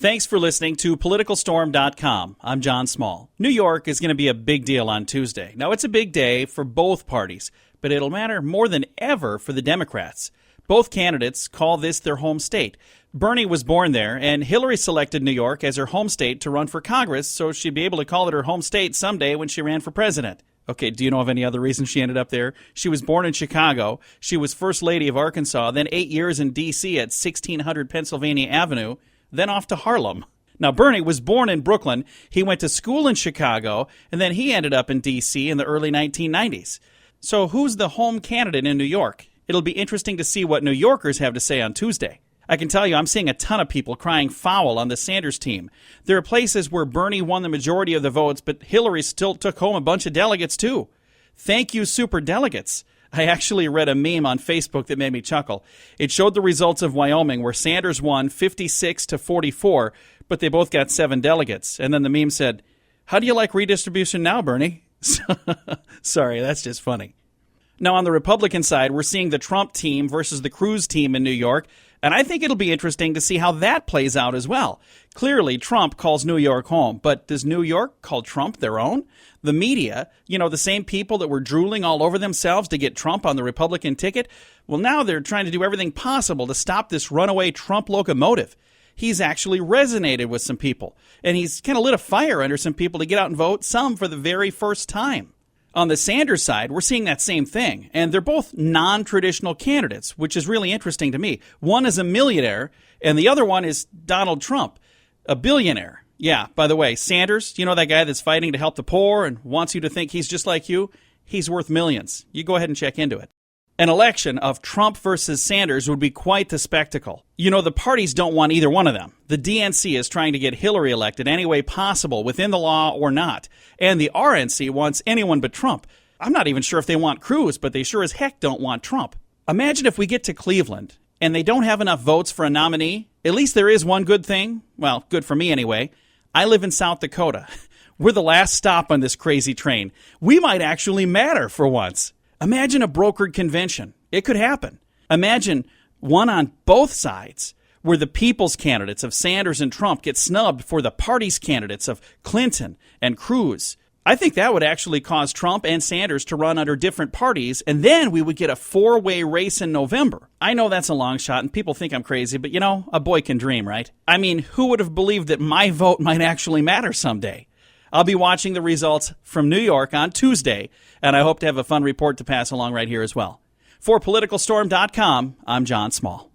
Thanks for listening to PoliticalStorm.com. I'm John Small. New York is going to be a big deal on Tuesday. Now, it's a big day for both parties, but it'll matter more than ever for the Democrats. Both candidates call this their home state. Bernie was born there, and Hillary selected New York as her home state to run for Congress so she'd be able to call it her home state someday when she ran for president. Okay, do you know of any other reason she ended up there? She was born in Chicago. She was First Lady of Arkansas, then 8 years in D.C. at 1600 Pennsylvania Avenue, then off to Harlem. Now, Bernie was born in Brooklyn. He went to school in Chicago, and then he ended up in D.C. in the early 1990s. So who's the home candidate in New York? It'll be interesting to see what New Yorkers have to say on Tuesday. I can tell you, I'm seeing a ton of people crying foul on the Sanders team. There are places where Bernie won the majority of the votes, but Hillary still took home a bunch of delegates, too. Thank you, superdelegates. I actually read a meme on Facebook that made me chuckle. It showed the results of Wyoming, where Sanders won 56-44, but they both got 7 delegates. And then the meme said, "How do you like redistribution now, Bernie?" Sorry, that's just funny. Now, on the Republican side, we're seeing the Trump team versus the Cruz team in New York, and I think it'll be interesting to see how that plays out as well. Clearly, Trump calls New York home, but does New York call Trump their own? The media, the same people that were drooling all over themselves to get Trump on the Republican ticket, well, now they're trying to do everything possible to stop this runaway Trump locomotive. He's actually resonated with some people, and he's kind of lit a fire under some people to get out and vote, some for the very first time. On the Sanders side, we're seeing that same thing, and they're both non-traditional candidates, which is really interesting to me. One is a millionaire, and the other one is Donald Trump, a billionaire. Yeah, by the way, Sanders, that guy that's fighting to help the poor and wants you to think he's just like you? He's worth millions. You go ahead and check into it. An election of Trump versus Sanders would be quite the spectacle. The parties don't want either one of them. The DNC is trying to get Hillary elected any way possible, within the law or not. And the RNC wants anyone but Trump. I'm not even sure if they want Cruz, but they sure as heck don't want Trump. Imagine if we get to Cleveland and they don't have enough votes for a nominee. At least there is one good thing. Well, good for me anyway. I live in South Dakota. We're the last stop on this crazy train. We might actually matter for once. Imagine a brokered convention. It could happen. Imagine one on both sides, where the people's candidates of Sanders and Trump get snubbed for the party's candidates of Clinton and Cruz. I think that would actually cause Trump and Sanders to run under different parties, and then we would get a 4-way race in November. I know that's a long shot, and people think I'm crazy, but a boy can dream, right? I mean, who would have believed that my vote might actually matter someday? I'll be watching the results from New York on Tuesday, and I hope to have a fun report to pass along right here as well. For PoliticalStorm.com, I'm John Small.